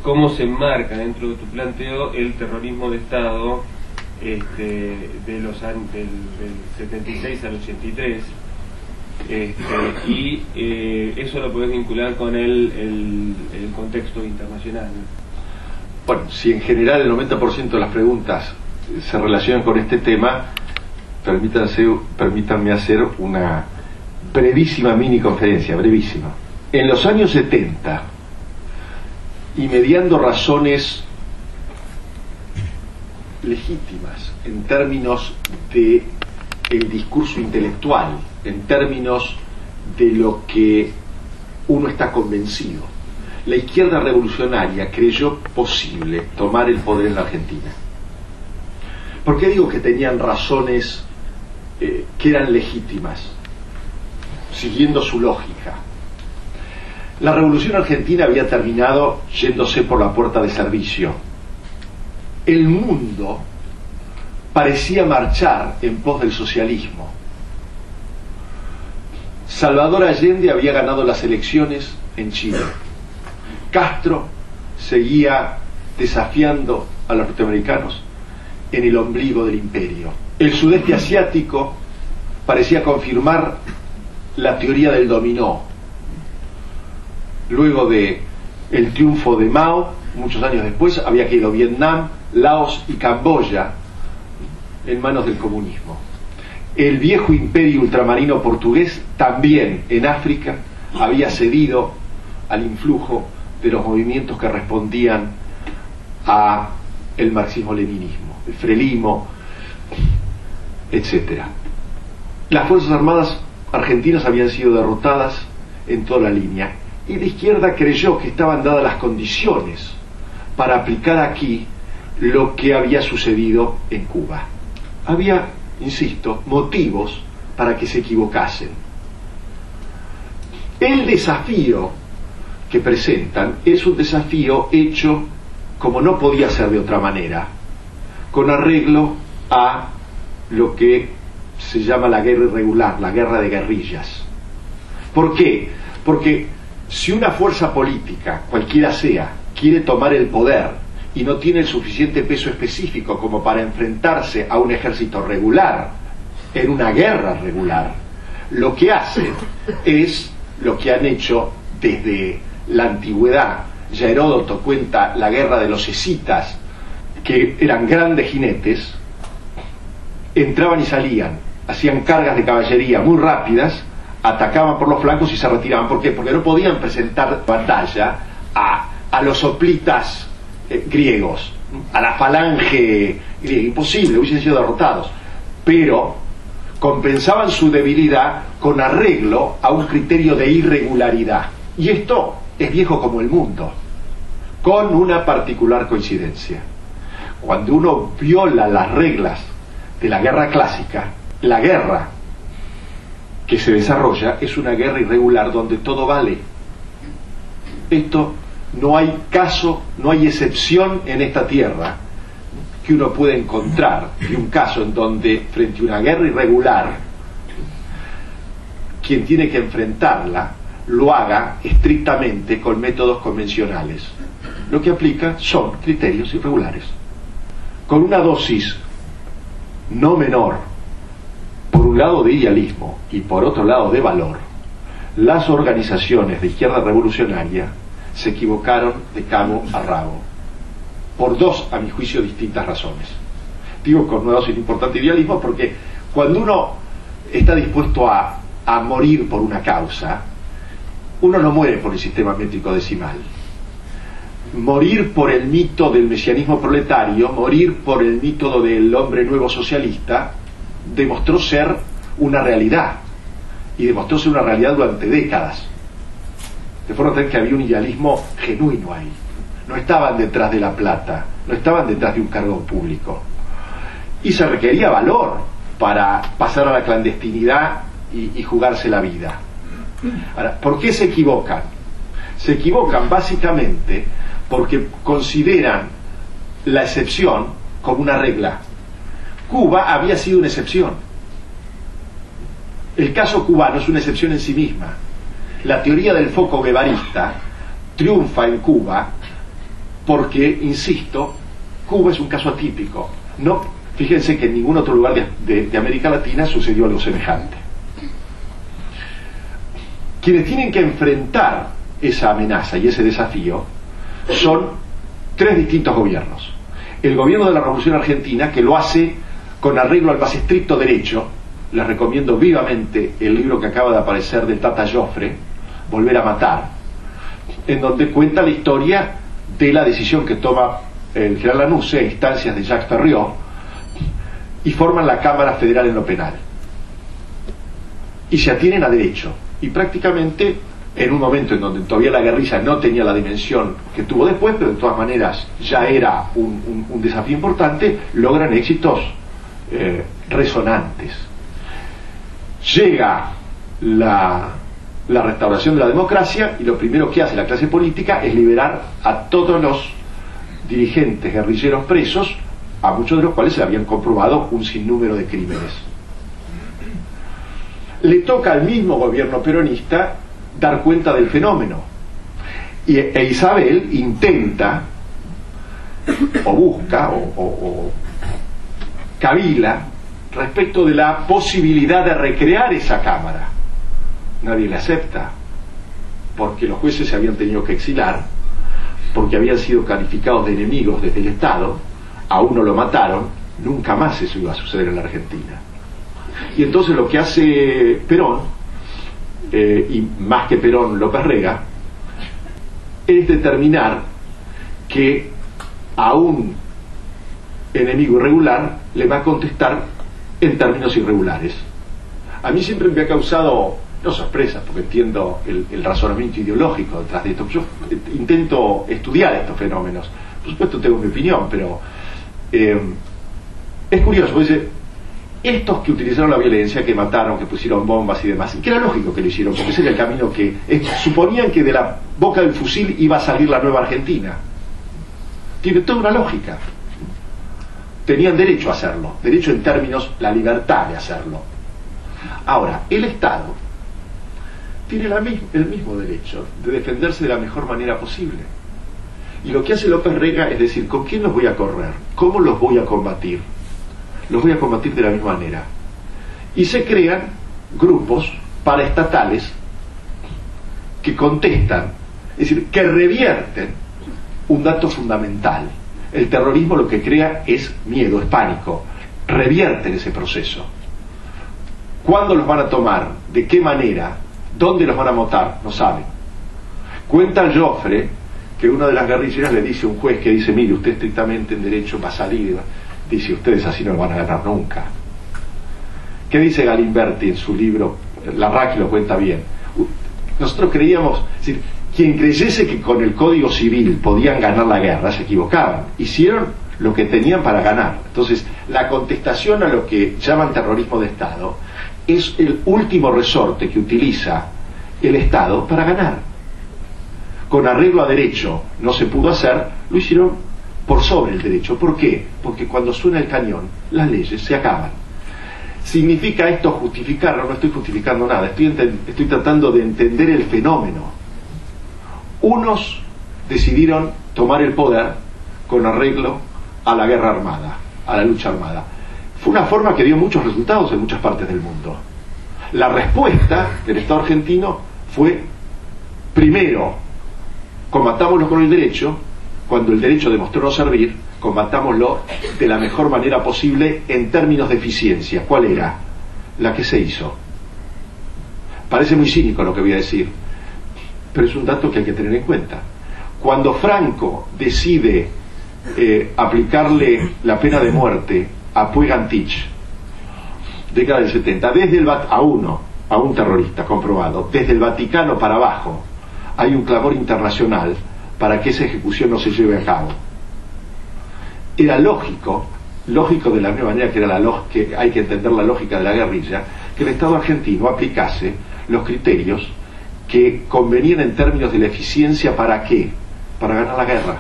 cómo se enmarca dentro de tu planteo el terrorismo de Estado del 76 al 83, y eso lo podés vincular con el contexto internacional. Bueno, si en general el 90% de las preguntas se relacionan con este tema, permítanme hacer una brevísima mini conferencia, brevísima. En los años 70, y mediando razones legítimas en términos de el discurso intelectual, en términos de lo que uno está convencido, la izquierda revolucionaria creyó posible tomar el poder en la Argentina. ¿Por qué digo que tenían razones que eran legítimas, siguiendo su lógica? La revolución argentina había terminado yéndose por la puerta de servicio. El mundo parecía marchar en pos del socialismo. Salvador Allende había ganado las elecciones en Chile. Castro seguía desafiando a los norteamericanos en el ombligo del imperio. El sudeste asiático parecía confirmar la teoría del dominó. Luego de el triunfo de Mao, muchos años después, había caído Vietnam, Laos y Camboya en manos del comunismo. El viejo imperio ultramarino portugués también en África había cedido al influjo de los movimientos que respondían a el marxismo-leninismo, el frelismo, etc. Las Fuerzas Armadas argentinas habían sido derrotadas en toda la línea, y la izquierda creyó que estaban dadas las condiciones para aplicar aquí lo que había sucedido en Cuba. Había, insisto, motivos para que se equivocasen. El desafío que presentan es un desafío hecho, como no podía ser de otra manera, con arreglo a lo que se llama la guerra irregular, la guerra de guerrillas. ¿Por qué? Porque si una fuerza política, cualquiera sea, quiere tomar el poder y no tiene el suficiente peso específico como para enfrentarse a un ejército regular en una guerra regular, lo que hace es lo que han hecho desde la antigüedad. Ya Heródoto cuenta la guerra de los escitas, que eran grandes jinetes, entraban y salían, hacían cargas de caballería muy rápidas, atacaban por los flancos y se retiraban. ¿Por qué? Porque no podían presentar batalla a los hoplitas griegos, a la falange griega, imposible, hubiesen sido derrotados, pero compensaban su debilidad con arreglo a un criterio de irregularidad. Y esto es viejo como el mundo, con una particular coincidencia. Cuando uno viola las reglas de la guerra clásica, la guerra que se desarrolla es una guerra irregular donde todo vale. Esto no hay caso, no hay excepción en esta tierra que uno pueda encontrar de un caso en donde frente a una guerra irregular quien tiene que enfrentarla lo haga estrictamente con métodos convencionales. Lo que aplica son criterios irregulares, con una dosis no menor, por un lado de idealismo y por otro lado de valor. Las organizaciones de izquierda revolucionaria se equivocaron de cabo a rabo, por dos, a mi juicio, distintas razones. Digo con una dosis importante de idealismo porque cuando uno está dispuesto a morir por una causa, uno no muere por el sistema métrico decimal. Morir por el mito del mesianismo proletario, morir por el mito del hombre nuevo socialista, demostró ser una realidad, y demostró ser una realidad durante décadas, de forma tal que había un idealismo genuino ahí. No estaban detrás de la plata, no estaban detrás de un cargo público, y se requería valor para pasar a la clandestinidad y jugarse la vida. Ahora, ¿por qué se equivocan? Se equivocan básicamente porque consideran la excepción como una regla. Cuba había sido una excepción. El caso cubano es una excepción en sí misma. La teoría del foco guevarista triunfa en Cuba porque, insisto, Cuba es un caso atípico. No, fíjense que en ningún otro lugar de América Latina sucedió algo semejante. Quienes tienen que enfrentar esa amenaza y ese desafío son tres distintos gobiernos. El gobierno de la Revolución Argentina, que lo hace con arreglo al más estricto derecho. Les recomiendo vivamente el libro que acaba de aparecer de Tata Joffre, Volver a matar, en donde cuenta la historia de la decisión que toma el general Lanusse a instancias de Jacques Ferriot, y forman la Cámara Federal en lo penal y se atienen a derecho, y prácticamente en un momento en donde todavía la guerrilla no tenía la dimensión que tuvo después, pero de todas maneras ya era un desafío importante, logran éxitos resonantes. Llega la restauración de la democracia, y lo primero que hace la clase política es liberar a todos los dirigentes guerrilleros presos, a muchos de los cuales se habían comprobado un sinnúmero de crímenes. Le toca al mismo gobierno peronista dar cuenta del fenómeno, e Isabel intenta o busca o cavila respecto de la posibilidad de recrear esa cámara. Nadie la acepta, porque los jueces se habían tenido que exilar, porque habían sido calificados de enemigos desde el Estado, a uno lo mataron, nunca más eso iba a suceder en la Argentina. Y entonces lo que hace Perón, y más que Perón, López Rega, es determinar que a un enemigo irregular le va a contestar en términos irregulares. A mí siempre me ha causado, no sorpresa, porque entiendo el razonamiento ideológico detrás de esto. Yo intento estudiar estos fenómenos, por supuesto tengo mi opinión, pero es curioso, porque estos que utilizaron la violencia, que mataron, que pusieron bombas y demás, y que era lógico que lo hicieron, porque ese era el camino que suponían que de la boca del fusil iba a salir la nueva Argentina. Tiene toda una lógica. Tenían derecho a hacerlo, derecho en términos, la libertad de hacerlo. Ahora, el Estado tiene el mismo derecho de defenderse de la mejor manera posible. Y lo que hace López Rega es decir, ¿con quién los voy a correr? ¿Cómo los voy a combatir? Los voy a combatir de la misma manera. Y se crean grupos paraestatales que contestan, es decir, que revierten un dato fundamental. El terrorismo lo que crea es miedo, es pánico. Revierten ese proceso. ¿Cuándo los van a tomar? ¿De qué manera? ¿Dónde los van a matar? No saben. Cuenta Joffre que una de las guerrilleras le dice a un juez que dice, mire, usted estrictamente en derecho va a salir, dice, ustedes así no lo van a ganar nunca. ¿Qué dice Galimberti en su libro? Larraqui lo cuenta bien. Nosotros creíamos, es decir, quien creyese que con el Código Civil podían ganar la guerra se equivocaban. Hicieron lo que tenían para ganar. Entonces, la contestación a lo que llaman terrorismo de Estado es el último resorte que utiliza el Estado para ganar. Con arreglo a derecho no se pudo hacer, lo hicieron por sobre el derecho. ¿Por qué? Porque cuando suena el cañón, las leyes se acaban. ¿Significa esto justificarlo? No estoy justificando nada, estoy tratando de entender el fenómeno. Unos decidieron tomar el poder con arreglo a la guerra armada, a la lucha armada. Fue una forma que dio muchos resultados en muchas partes del mundo. La respuesta del Estado argentino fue, primero, combatámoslo con el derecho. Cuando el derecho demostró no servir, combatámoslo de la mejor manera posible en términos de eficiencia. ¿Cuál era? La que se hizo. Parece muy cínico lo que voy a decir, pero es un dato que hay que tener en cuenta. Cuando Franco decide aplicarle la pena de muerte a Puig-Antich, década del 70, a un terrorista comprobado, desde el Vaticano para abajo, hay un clamor internacional para que esa ejecución no se lleve a cabo. Era lógico de la misma manera que hay que entender la lógica de la guerrilla, que el Estado argentino aplicase los criterios que convenían en términos de la eficiencia. ¿Para qué? Para ganar la guerra.